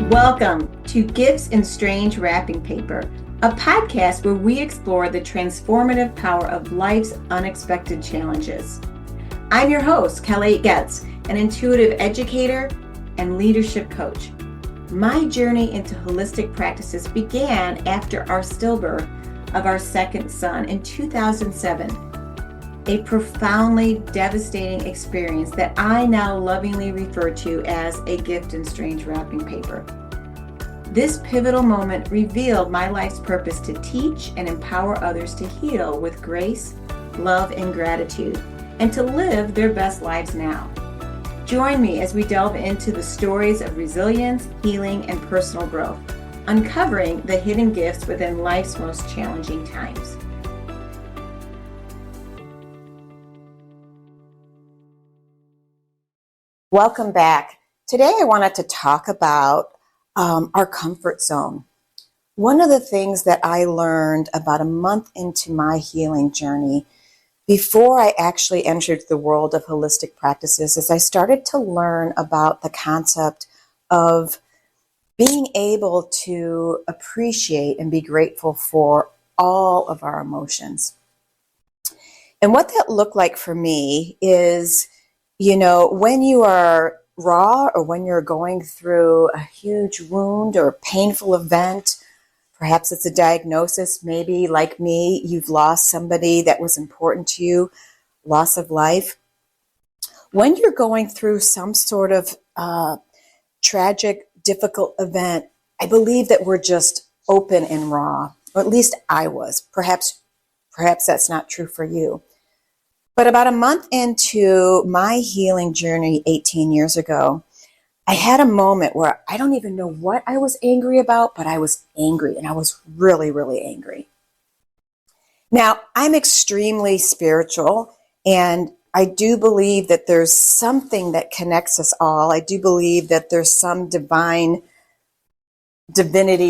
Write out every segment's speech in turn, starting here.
Welcome to Gifts in Strange Wrapping Paper, a podcast where we explore the transformative power of life's unexpected challenges. I'm your host, Kelly Getz, an intuitive educator and leadership coach. My journey into holistic practices began after our stillbirth of our second son in 2007, a profoundly devastating experience that I now lovingly refer to as a gift in strange wrapping paper. This pivotal moment revealed my life's purpose to teach and empower others to heal with grace, love, and gratitude, and to live their best lives now. Join me as we delve into the stories of resilience, healing, and personal growth, uncovering the hidden gifts within life's most challenging times. Welcome back. Today I wanted to talk about our comfort zone. One of the things that I learned about a month into my healing journey, before I actually entered the world of holistic practices, is I started to learn about the concept of being able to appreciate and be grateful for all of our emotions. And what that looked like for me is, when you are raw or when you're going through a huge wound or painful event, perhaps it's a diagnosis, maybe like me, you've lost somebody that was important to you, loss of life. When you're going through some sort of tragic, difficult event, I believe that we're just open and raw, or at least I was. Perhaps that's not true for you. But about a month into my healing journey 18 years ago, I had a moment where I don't even know what I was angry about, but I was angry, and I was really, really angry. Now, I'm extremely spiritual, and I do believe that there's something that connects us all. I do believe that there's some divinity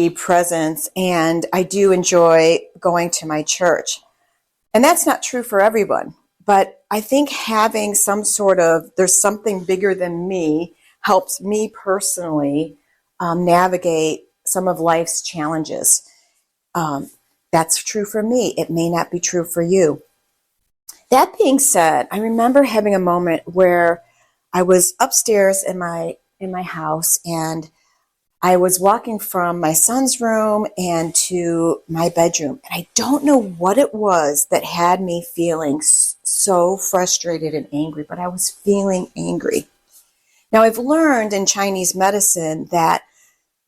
presence, and I do enjoy going to my church. And that's not true for everyone. But I think having there's something bigger than me helps me personally navigate some of life's challenges. That's true for me. It may not be true for you. That being said, I remember having a moment where I was upstairs in my house, and I was walking from my son's room and to my bedroom. And I don't know what it was that had me feeling so frustrated and angry, but I was feeling angry. Now, I've learned in Chinese medicine that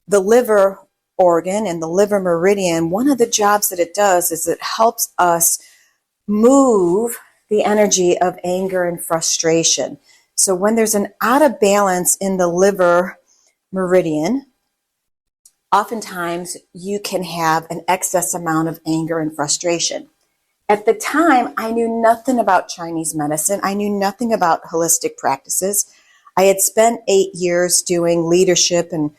the liver organ and the liver meridian, one of the jobs that it does is it helps us move the energy of anger and frustration. So when there's an out of balance in the liver meridian, oftentimes you can have an excess amount of anger and frustration. At the time, I knew nothing about Chinese medicine. I knew nothing about holistic practices. I had spent 8 years doing leadership and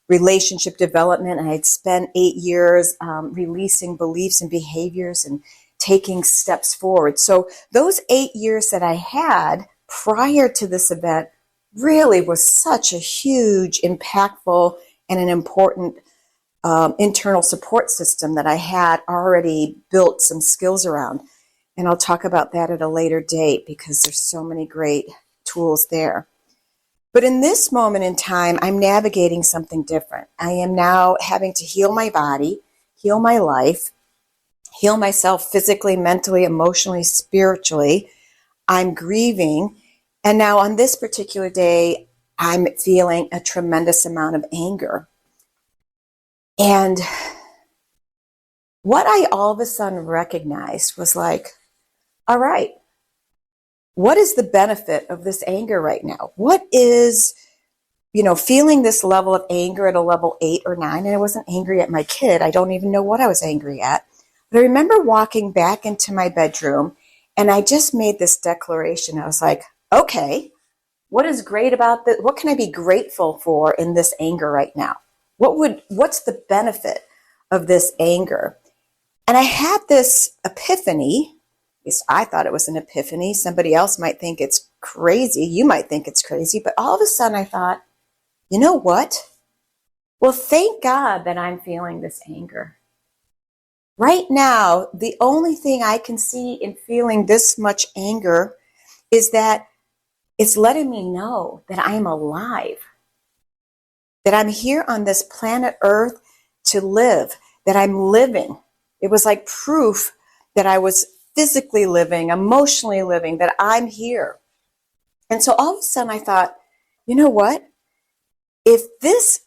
relationship development. I had spent 8 years releasing beliefs and behaviors and taking steps forward. So those 8 years that I had prior to this event really was such a huge, impactful, and an important internal support system that I had already built some skills around. And I'll talk about that at a later date because there's so many great tools there. But in this moment in time, I'm navigating something different. I am now having to heal my body, heal my life, heal myself physically, mentally, emotionally, spiritually. I'm grieving. And now on this particular day, I'm feeling a tremendous amount of anger. And what I all of a sudden recognized was like, all right, what is the benefit of this anger right now? What is, feeling this level of anger at a level 8 or 9? And I wasn't angry at my kid. I don't even know what I was angry at. But I remember walking back into my bedroom, and I just made this declaration. I was like, okay, what is great about this? What can I be grateful for in this anger right now? What's the benefit of this anger? And I had this epiphany. At least I thought it was an epiphany. Somebody else might think it's crazy. You might think it's crazy. But all of a sudden I thought, you know what? Well, thank God that I'm feeling this anger. Right now, the only thing I can see in feeling this much anger is that it's letting me know that I'm alive, that I'm here on this planet Earth to live, that I'm living. It was like proof that I was physically living, emotionally living, that I'm here. And so all of a sudden I thought, you know what? If this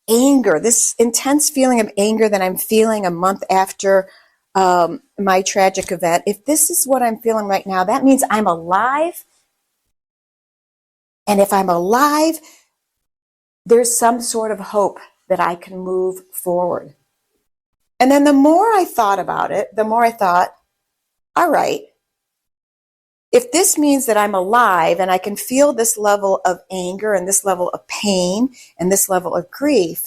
anger, this intense feeling of anger that I'm feeling a month after my tragic event, if this is what I'm feeling right now, that means I'm alive. And if I'm alive, there's some sort of hope that I can move forward. And then the more I thought about it, the more I thought, all right, if this means that I'm alive and I can feel this level of anger and this level of pain and this level of grief,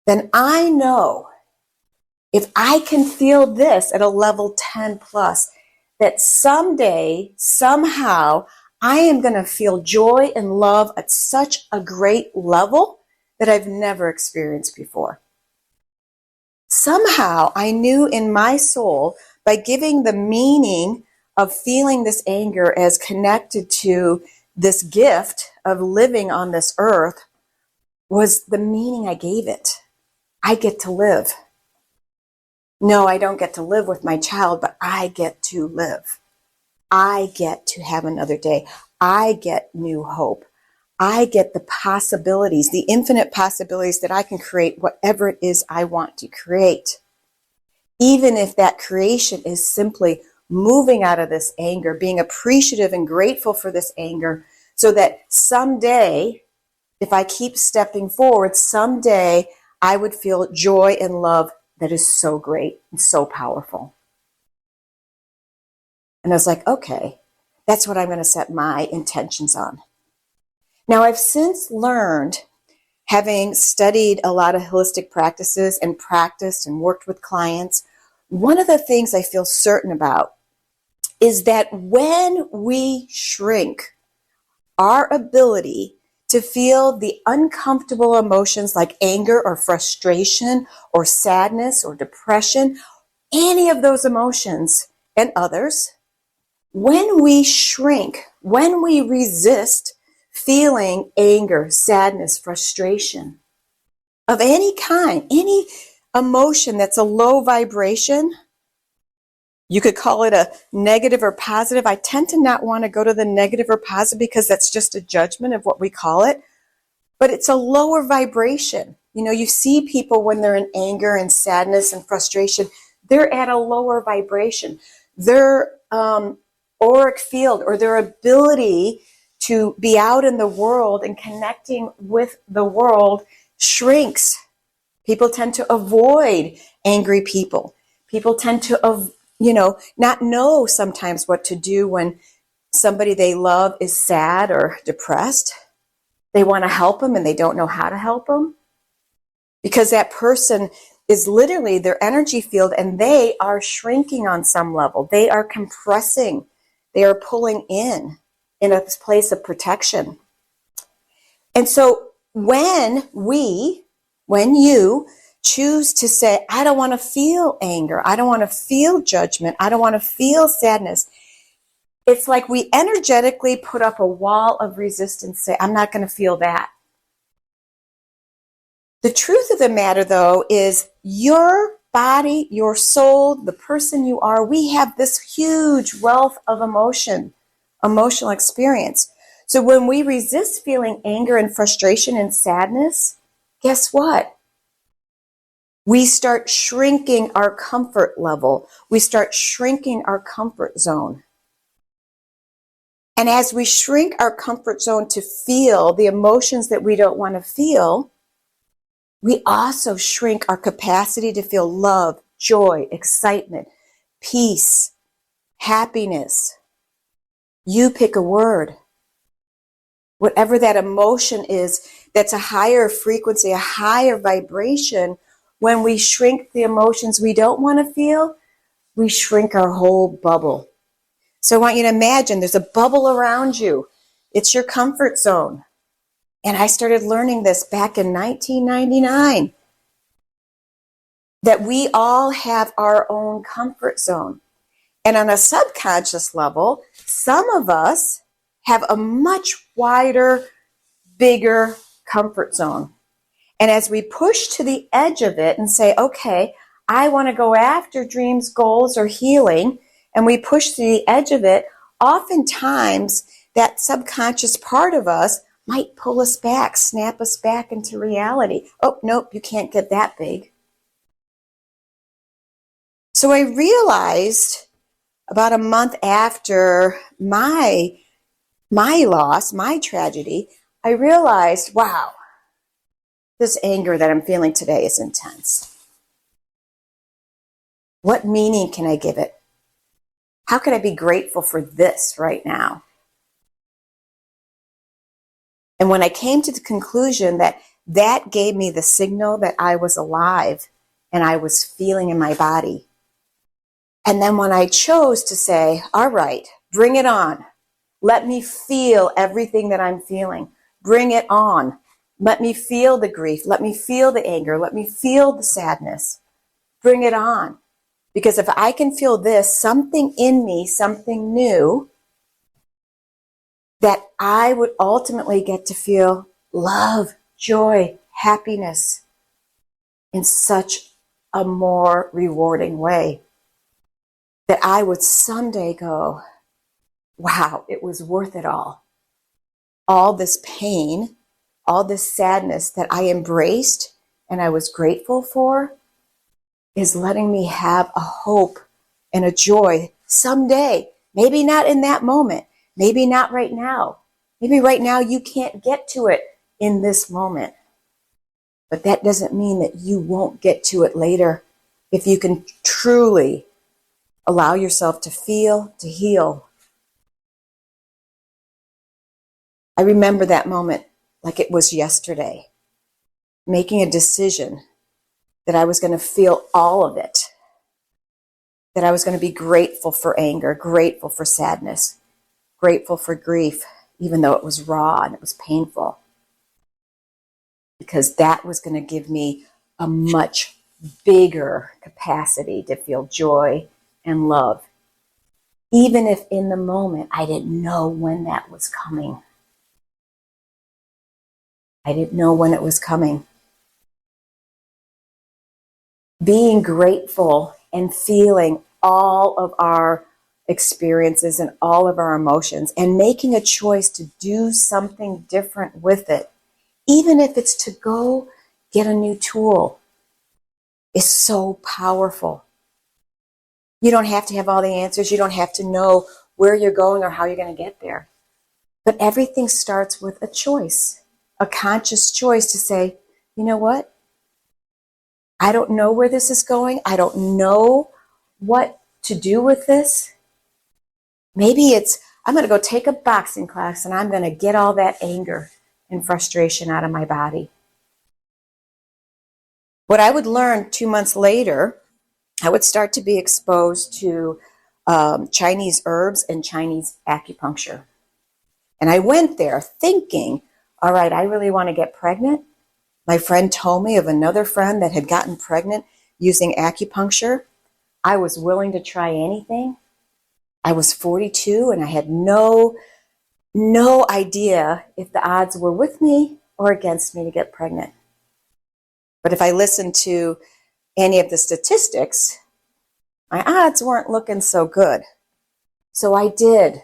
then I know if I can feel this at a level 10 plus, that someday, somehow, I am going to feel joy and love at such a great level that I've never experienced before. Somehow I knew in my soul, by giving the meaning of feeling this anger as connected to this gift of living on this earth, was the meaning I gave it. I get to live. No, I don't get to live with my child, but I get to live. I get to have another day. I get new hope. I get the possibilities, the infinite possibilities that I can create whatever it is I want to create. Even if that creation is simply moving out of this anger, being appreciative and grateful for this anger, so that someday, if I keep stepping forward, someday I would feel joy and love that is so great and so powerful. And I was like, okay, that's what I'm going to set my intentions on. Now, I've since learned, having studied a lot of holistic practices and practiced and worked with clients, one of the things I feel certain about is that when we shrink our ability to feel the uncomfortable emotions like anger or frustration or sadness or depression, any of those emotions and others, when we shrink, when we resist feeling anger, sadness, frustration of any kind, any emotion that's a low vibration, you could call it a negative or positive. I tend to not want to go to the negative or positive because that's just a judgment of what we call it. But it's a lower vibration. You know, you see people when they're in anger and sadness and frustration, they're at a lower vibration. Their auric field, or their ability to be out in the world and connecting with the world, shrinks. People tend to avoid angry people. People tend to, not know sometimes what to do when somebody they love is sad or depressed. They want to help them and they don't know how to help them, because that person is literally their energy field and they are shrinking on some level. They are compressing. They are pulling in a place of protection. And so when you choose to say, I don't want to feel anger, I don't want to feel judgment, I don't want to feel sadness, it's like we energetically put up a wall of resistance, say, I'm not going to feel that. The truth of the matter, though, is your body, your soul, the person you are, we have this huge wealth of emotional experience. So when we resist feeling anger and frustration and sadness, guess what? We start shrinking our comfort level. We start shrinking our comfort zone. And as we shrink our comfort zone to feel the emotions that we don't want to feel, we also shrink our capacity to feel love, joy, excitement, peace, happiness. You pick a word. Whatever that emotion is, that's a higher frequency, a higher vibration. When we shrink the emotions we don't want to feel, we shrink our whole bubble. So I want you to imagine there's a bubble around you. It's your comfort zone. And I started learning this back in 1999, that we all have our own comfort zone. And on a subconscious level, some of us have a much wider, bigger comfort zone. And as we push to the edge of it and say, okay, I want to go after dreams, goals, or healing, and we push to the edge of it, oftentimes that subconscious part of us might pull us back, snap us back into reality. Oh, nope, you can't get that big. So I realized about a month after my loss, my tragedy, I realized, wow, this anger that I'm feeling today is intense. What meaning can I give it? How can I be grateful for this right now? And when I came to the conclusion that that gave me the signal that I was alive and I was feeling in my body. And then when I chose to say, all right, bring it on. Let me feel everything that I'm feeling. Bring it on. Let me feel the grief. Let me feel the anger. Let me feel the sadness. Bring it on. Because if I can feel this, something in me, something new, that I would ultimately get to feel love, joy, happiness in such a more rewarding way. That I would someday go, wow, it was worth it all. All this pain, all this sadness that I embraced and I was grateful for is letting me have a hope and a joy someday. Maybe not in that moment. Maybe not right now. Maybe right now you can't get to it in this moment. But that doesn't mean that you won't get to it later if you can truly allow yourself to feel, to heal. I remember that moment like it was yesterday, making a decision that I was going to feel all of it, that I was going to be grateful for anger, grateful for sadness, grateful for grief, even though it was raw and it was painful, because that was going to give me a much bigger capacity to feel joy and love, even if in the moment I didn't know when that was coming. I didn't know when it was coming. Being grateful and feeling all of our experiences and all of our emotions and making a choice to do something different with it, even if it's to go get a new tool, is so powerful. You don't have to have all the answers. You don't have to know where you're going or how you're going to get there. But everything starts with a choice, a conscious choice to say, you know what? I don't know where this is going. I don't know what to do with this. Maybe it's, I'm going to go take a boxing class and I'm going to get all that anger and frustration out of my body. What I would learn 2 months later, I would start to be exposed to Chinese herbs and Chinese acupuncture. And I went there thinking, all right, I really want to get pregnant. My friend told me of another friend that had gotten pregnant using acupuncture. I was willing to try anything. I was 42 and I had no idea if the odds were with me or against me to get pregnant. But if I listened to any of the statistics, my odds weren't looking so good. So I did.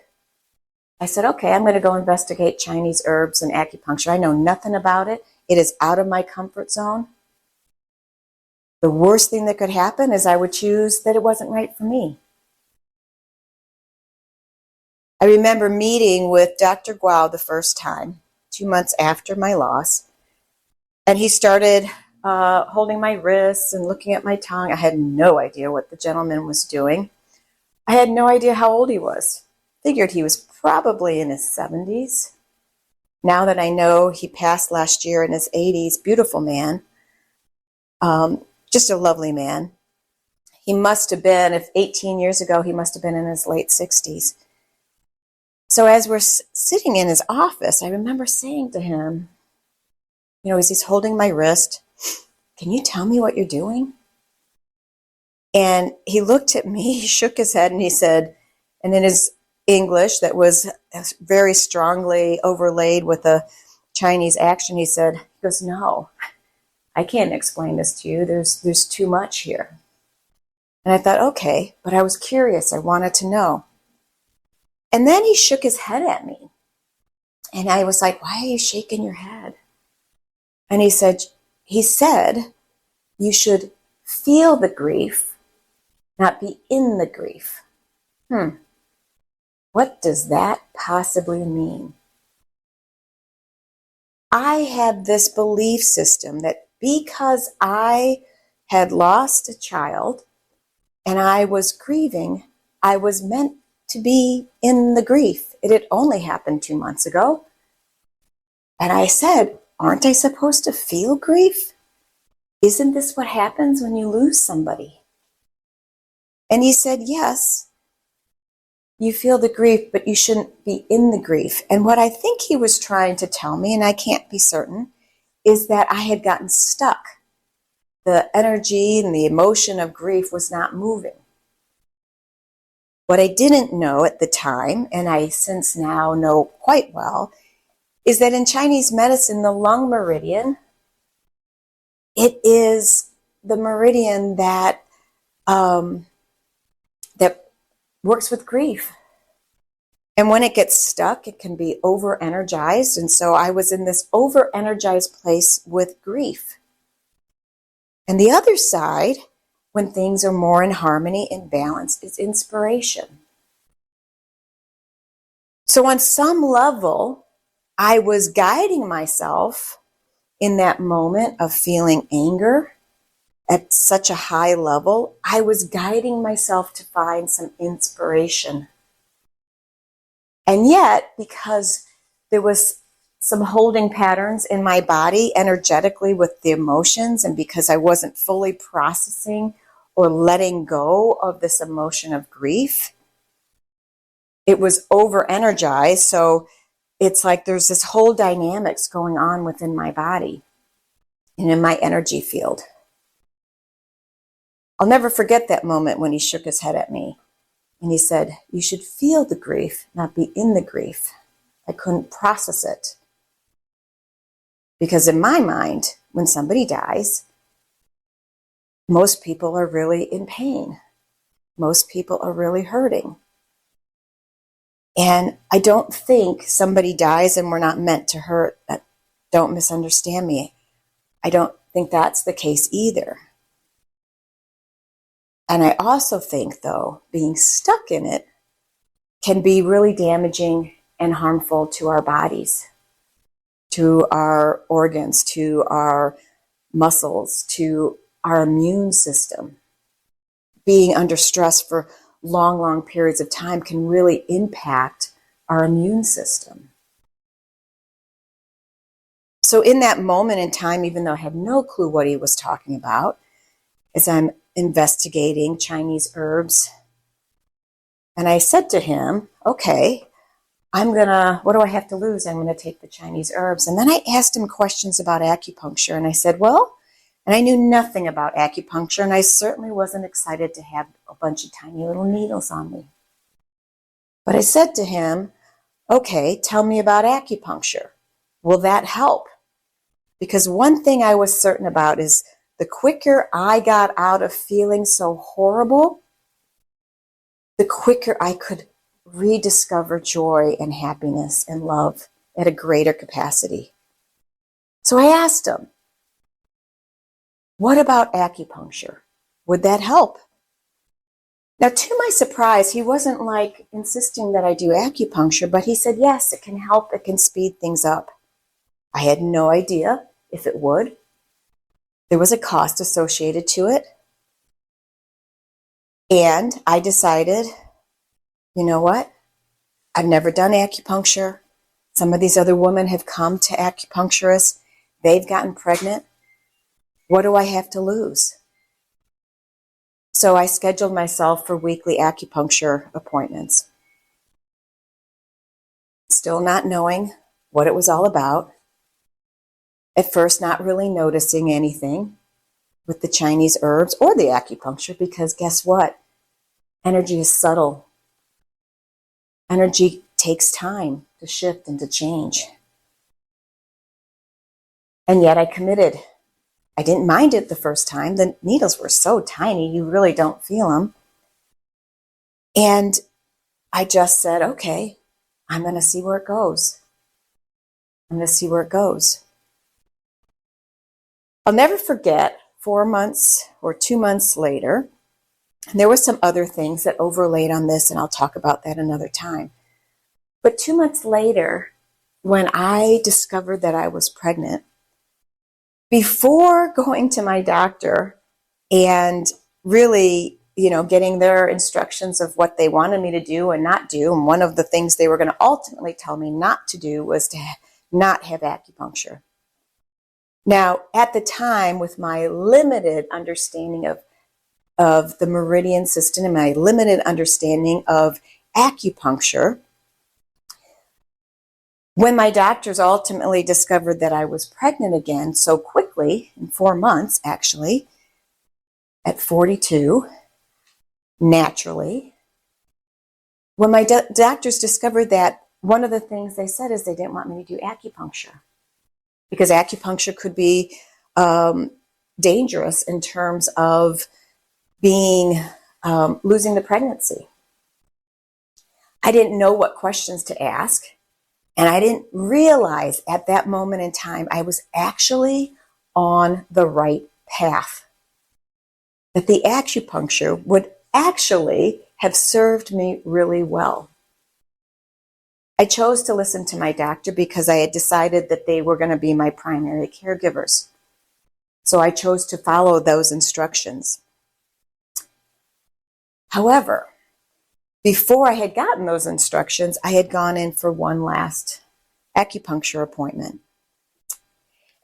I said, okay, I'm going to go investigate Chinese herbs and acupuncture. I know nothing about it. It is out of my comfort zone. The worst thing that could happen is I would choose that it wasn't right for me. I remember meeting with Dr. Guo the first time, 2 months after my loss, and he started holding my wrists and looking at my tongue. I had no idea what the gentleman was doing. I had no idea how old he was. Figured he was probably in his 70s. Now that I know he passed last year in his 80s, beautiful man, just a lovely man. He must have been, if 18 years ago, he must have been in his late 60s. So as we're sitting in his office, I remember saying to him, as he's holding my wrist, can you tell me what you're doing? And he looked at me, he shook his head, and he said, and in his English that was very strongly overlaid with a Chinese accent, he goes, no, I can't explain this to you. There's too much here. And I thought, okay, but I was curious. I wanted to know. And then he shook his head at me. And I was like, why are you shaking your head? And he said, you should feel the grief, not be in the grief. What does that possibly mean? I had this belief system that because I had lost a child and I was grieving, I was meant to be in the grief. It had only happened 2 months ago. And I said, aren't I supposed to feel grief? Isn't this what happens when you lose somebody? And he said, yes, you feel the grief, but you shouldn't be in the grief. And what I think he was trying to tell me, and I can't be certain, is that I had gotten stuck. The energy and the emotion of grief was not moving. What I didn't know at the time, and I since now know quite well, is that in Chinese medicine, the lung meridian, it is the meridian that that works with grief. And when it gets stuck, it can be over-energized. And so I was in this over-energized place with grief. And the other side, when things are more in harmony and balance, is inspiration. So on some level, I was guiding myself in that moment of feeling anger at such a high level. I was guiding myself to find some inspiration. And yet, because there was some holding patterns in my body energetically with the emotions, and because I wasn't fully processing or letting go of this emotion of grief, it was over-energized. So it's like there's this whole dynamics going on within my body and in my energy field. I'll never forget that moment when he shook his head at me. And he said, you should feel the grief, not be in the grief. I couldn't process it. Because in my mind, when somebody dies, most people are really in pain. Most people are really hurting. And I don't think somebody dies and we're not meant to hurt. Don't misunderstand me. I don't think that's the case either. And I also think, though, being stuck in it can be really damaging and harmful to our bodies, to our organs, to our muscles, to our immune system. Being under stress for long, long periods of time can really impact our immune system. So in that moment in time, even though I had no clue what he was talking about, as I'm investigating Chinese herbs, and I said to him, okay, what do I have to lose? I'm going to take the Chinese herbs. And then I asked him questions about acupuncture. And I said, and I knew nothing about acupuncture. And I certainly wasn't excited to have a bunch of tiny little needles on me. But I said to him, okay, tell me about acupuncture. Will that help? Because one thing I was certain about is the quicker I got out of feeling so horrible, the quicker I could rediscover joy and happiness and love at a greater capacity. So I asked him, what about acupuncture? Would that help? Now, to my surprise, he wasn't like insisting that I do acupuncture, but he said, yes, it can help. It can speed things up. I had no idea if it would. There was a cost associated to it. And I decided, you know what? I've never done acupuncture. Some of these other women have come to acupuncturists. They've gotten pregnant. What do I have to lose? So I scheduled myself for weekly acupuncture appointments. Still not knowing what it was all about. At first, not really noticing anything with the Chinese herbs or the acupuncture, because guess what? Energy is subtle. Energy takes time to shift and to change. And yet I committed. I didn't mind it the first time. The needles were so tiny, you really don't feel them. And I just said, okay, I'm going to see where it goes. I'm going to see where it goes. I'll never forget 4 months or 2 months later, and there were some other things that overlaid on this, and I'll talk about that another time. But 2 months later, when I discovered that I was pregnant, before going to my doctor and really, getting their instructions of what they wanted me to do and not do, and one of the things they were going to ultimately tell me not to do was to not have acupuncture. Now, at the time, with my limited understanding of the meridian system and my limited understanding of acupuncture, when my doctors ultimately discovered that I was pregnant again so quickly, in 4 months actually, at 42, naturally, when my doctors discovered that, one of the things they said is they didn't want me to do acupuncture because acupuncture could be dangerous in terms of being losing the pregnancy. I didn't know what questions to ask. And I didn't realize at that moment in time I was actually on the right path. That the acupuncture would actually have served me really well. I chose to listen to my doctor because I had decided that they were going to be my primary caregivers. So I chose to follow those instructions. However, before I had gotten those instructions, I had gone in for one last acupuncture appointment.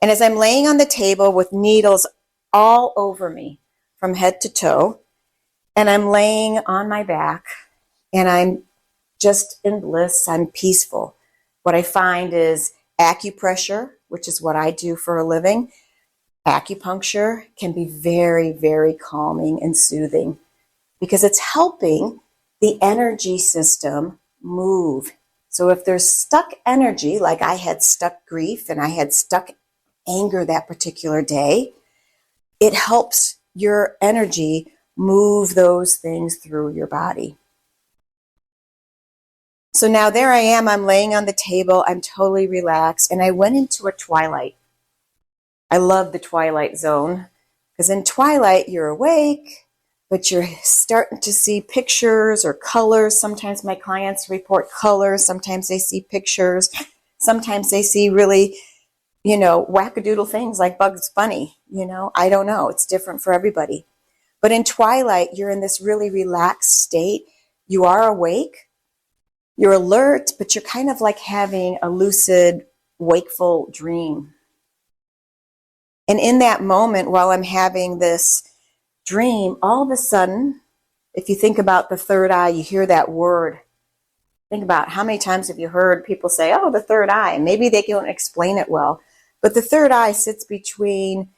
And as I'm laying on the table with needles all over me from head to toe, and I'm laying on my back, and I'm just in bliss, I'm peaceful. What I find is acupressure, which is what I do for a living, acupuncture can be very, very calming and soothing because it's helping the energy system move. So if there's stuck energy, like I had stuck grief and I had stuck anger that particular day, it helps your energy move those things through your body. So now there I am, I'm laying on the table, I'm totally relaxed, and I went into a twilight. I love the twilight zone because in twilight you're awake, but you're starting to see pictures or colors. Sometimes my clients report colors. Sometimes they see pictures. Sometimes they see really, wackadoodle things like Bugs Bunny. I don't know. It's different for everybody. But in twilight, you're in this really relaxed state. You are awake. You're alert, but you're kind of like having a lucid, wakeful dream. And in that moment, while I'm having this dream, all of a sudden, if you think about the third eye, you hear that word. Think about how many times have you heard people say, oh, the third eye, and maybe they don't explain it well. But the third eye sits between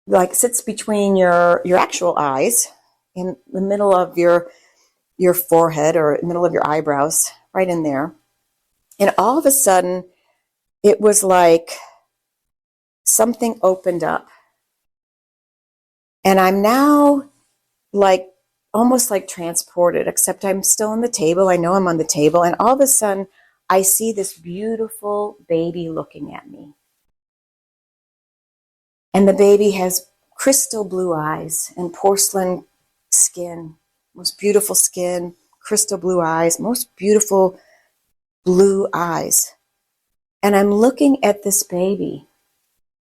your actual eyes, in the middle of your forehead or middle of your eyebrows, right in there. And all of a sudden, it was like something opened up. And I'm now almost like transported, except I'm still on the table. I know I'm on the table. And all of a sudden, I see this beautiful baby looking at me. And the baby has crystal blue eyes and porcelain skin, most beautiful skin, crystal blue eyes, most beautiful blue eyes. And I'm looking at this baby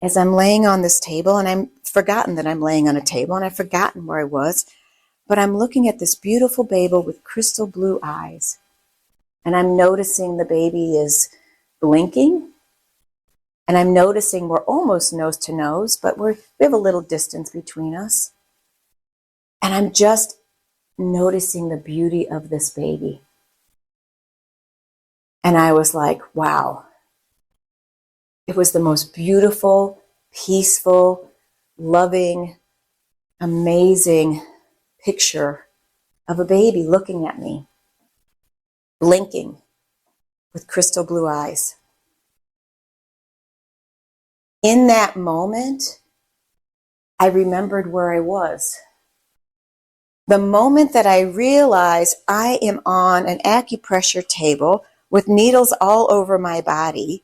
as I'm laying on this table, and I'm forgotten that I'm laying on a table, and I've forgotten where I was, but I'm looking at this beautiful baby with crystal blue eyes, and I'm noticing the baby is blinking, and I'm noticing we're almost nose to nose, but we have a little distance between us, and I'm just noticing the beauty of this baby. And I was like, wow. It was the most beautiful, peaceful, loving, amazing picture of a baby looking at me, blinking with crystal blue eyes. In that moment, I remembered where I was. The moment that I realized I am on an acupressure table with needles all over my body,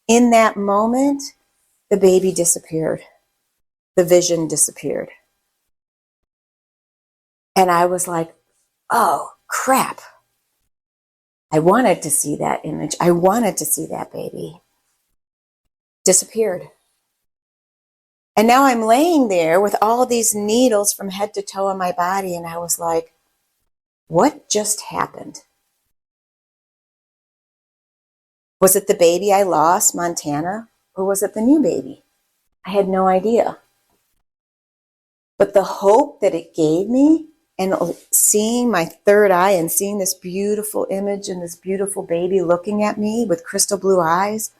in that moment, the baby disappeared. The vision disappeared. And I was like, oh, crap. I wanted to see that image. I wanted to see that baby. Disappeared. And now I'm laying there with all these needles from head to toe on my body, and I was like, what just happened? Was it the baby I lost, Montana, or was it the new baby? I had no idea. But the hope that it gave me, and seeing my third eye and seeing this beautiful image and this beautiful baby looking at me with crystal blue eyes,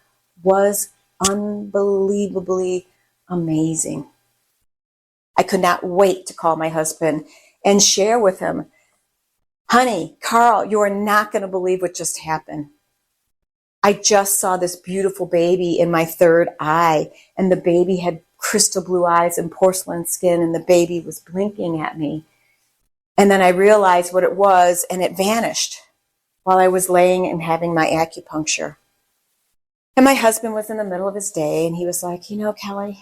was unbelievably amazing. I could not wait to call my husband and share with him, honey, Carl, you are not going to believe what just happened. I just saw this beautiful baby in my third eye, and the baby had crystal blue eyes and porcelain skin, and the baby was blinking at me. And then I realized what it was, and it vanished while I was laying and having my acupuncture. And my husband was in the middle of his day, and he was like, Kelly,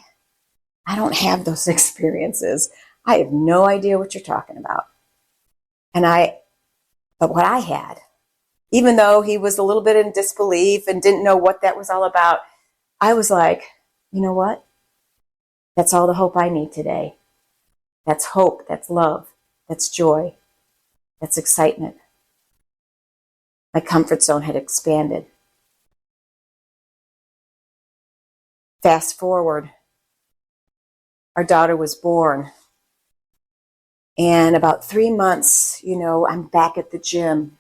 I don't have those experiences. I have no idea what you're talking about. But what I had, even though he was a little bit in disbelief and didn't know what that was all about, I was like, you know what? That's all the hope I need today. That's hope, that's love, that's joy, that's excitement. My comfort zone had expanded. Fast forward, our daughter was born. And about 3 months, I'm back at the gym.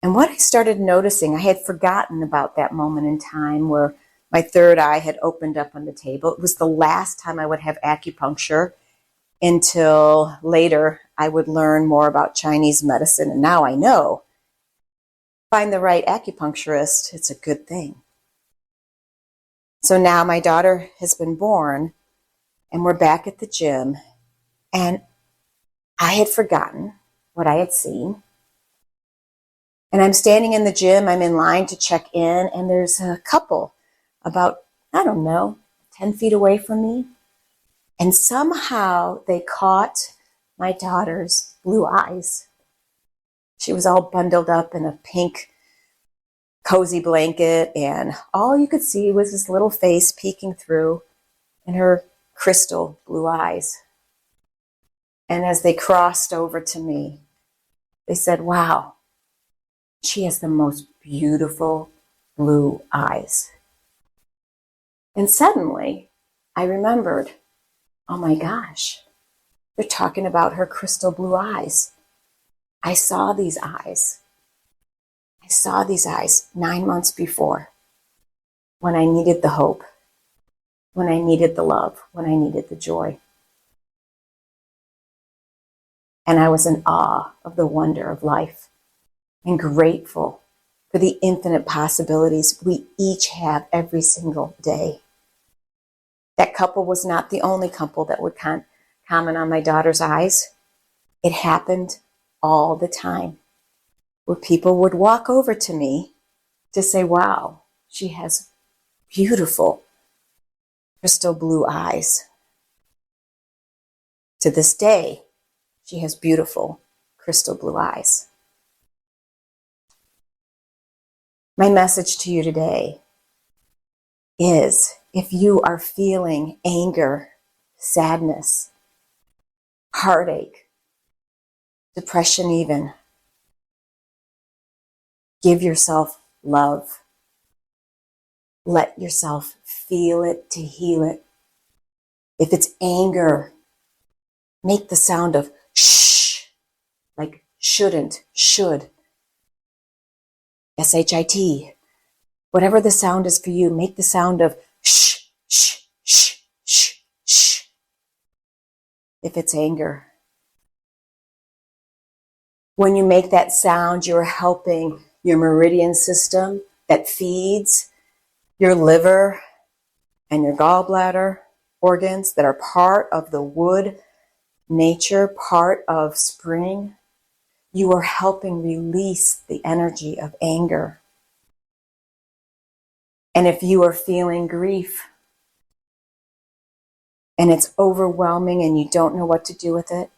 And what I started noticing, I had forgotten about that moment in time where my third eye had opened up on the table. It was the last time I would have acupuncture until later I would learn more about Chinese medicine. And now I know, find the right acupuncturist, it's a good thing. So now my daughter has been born and we're back at the gym, and I had forgotten what I had seen. And I'm standing in the gym, I'm in line to check in, and there's a couple about, 10 feet away from me. And somehow they caught my daughter's blue eyes. She was all bundled up in a pink cozy blanket, and all you could see was this little face peeking through and her crystal blue eyes. And as they crossed over to me, they said, wow, she has the most beautiful blue eyes. And suddenly I remembered, oh my gosh, they're talking about her crystal blue eyes. I saw these eyes. I saw these eyes 9 months before, when I needed the hope, when I needed the love, when I needed the joy. And I was in awe of the wonder of life and grateful for the infinite possibilities we each have every single day. That couple was not the only couple that would comment on my daughter's eyes. It happened all the time, where people would walk over to me to say, wow, she has beautiful crystal blue eyes. To this day, she has beautiful crystal blue eyes. My message to you today is, if you are feeling anger, sadness, heartache, depression even, give yourself love. Let yourself feel it to heal it. If it's anger, make the sound of shh, like shouldn't, should. SHIT. Whatever the sound is for you, make the sound of shh, shh, shh, shh, shh. If it's anger. When you make that sound, you're helping your meridian system that feeds your liver and your gallbladder organs that are part of the wood nature, part of spring. You are helping release the energy of anger. And if you are feeling grief and it's overwhelming and you don't know what to do with it,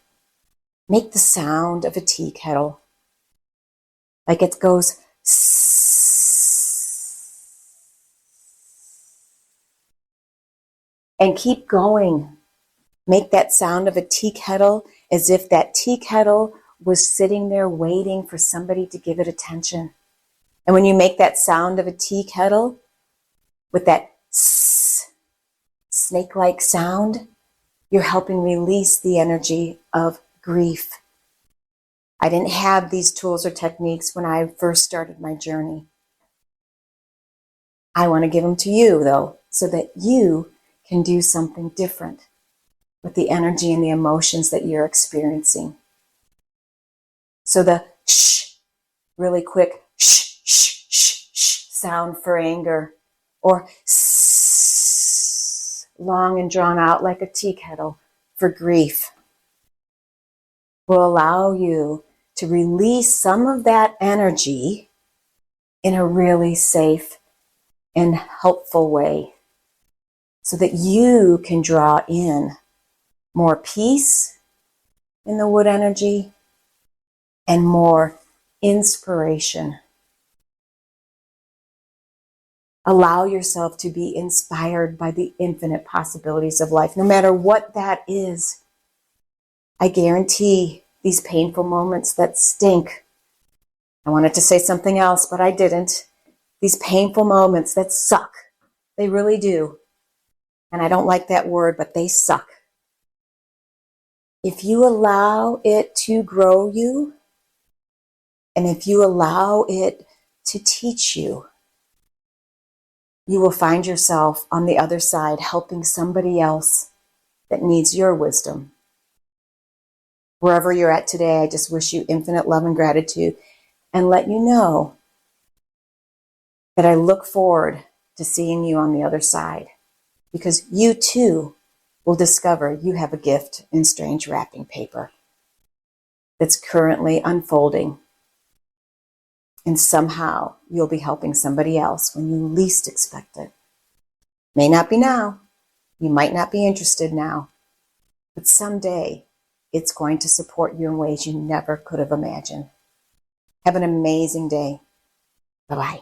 make the sound of a tea kettle. Like it goes and keep going. Make that sound of a tea kettle as if that tea kettle was sitting there waiting for somebody to give it attention. And when you make that sound of a tea kettle with that snake-like sound, you're helping release the energy of grief. I didn't have these tools or techniques when I first started my journey. I want to give them to you, though, so that you can do something different with the energy and the emotions that you're experiencing. So the shh, really quick shh, shh, shh, shh sound for anger, or sss, long and drawn out like a tea kettle for grief, will allow you to release some of that energy in a really safe and helpful way so that you can draw in more peace in the wood energy and more inspiration. Allow yourself to be inspired by the infinite possibilities of life, no matter what that is. I guarantee these painful moments that stink. I wanted to say something else, but I didn't. These painful moments that suck. They really do. And I don't like that word, but they suck. If you allow it to grow you, and if you allow it to teach you, you will find yourself on the other side helping somebody else that needs your wisdom. Wherever you're at today, I just wish you infinite love and gratitude and let you know that I look forward to seeing you on the other side, because you too will discover you have a gift in strange wrapping paper that's currently unfolding. And somehow you'll be helping somebody else when you least expect it. May not be now. You might not be interested now. But someday it's going to support you in ways you never could have imagined. Have an amazing day. Bye-bye.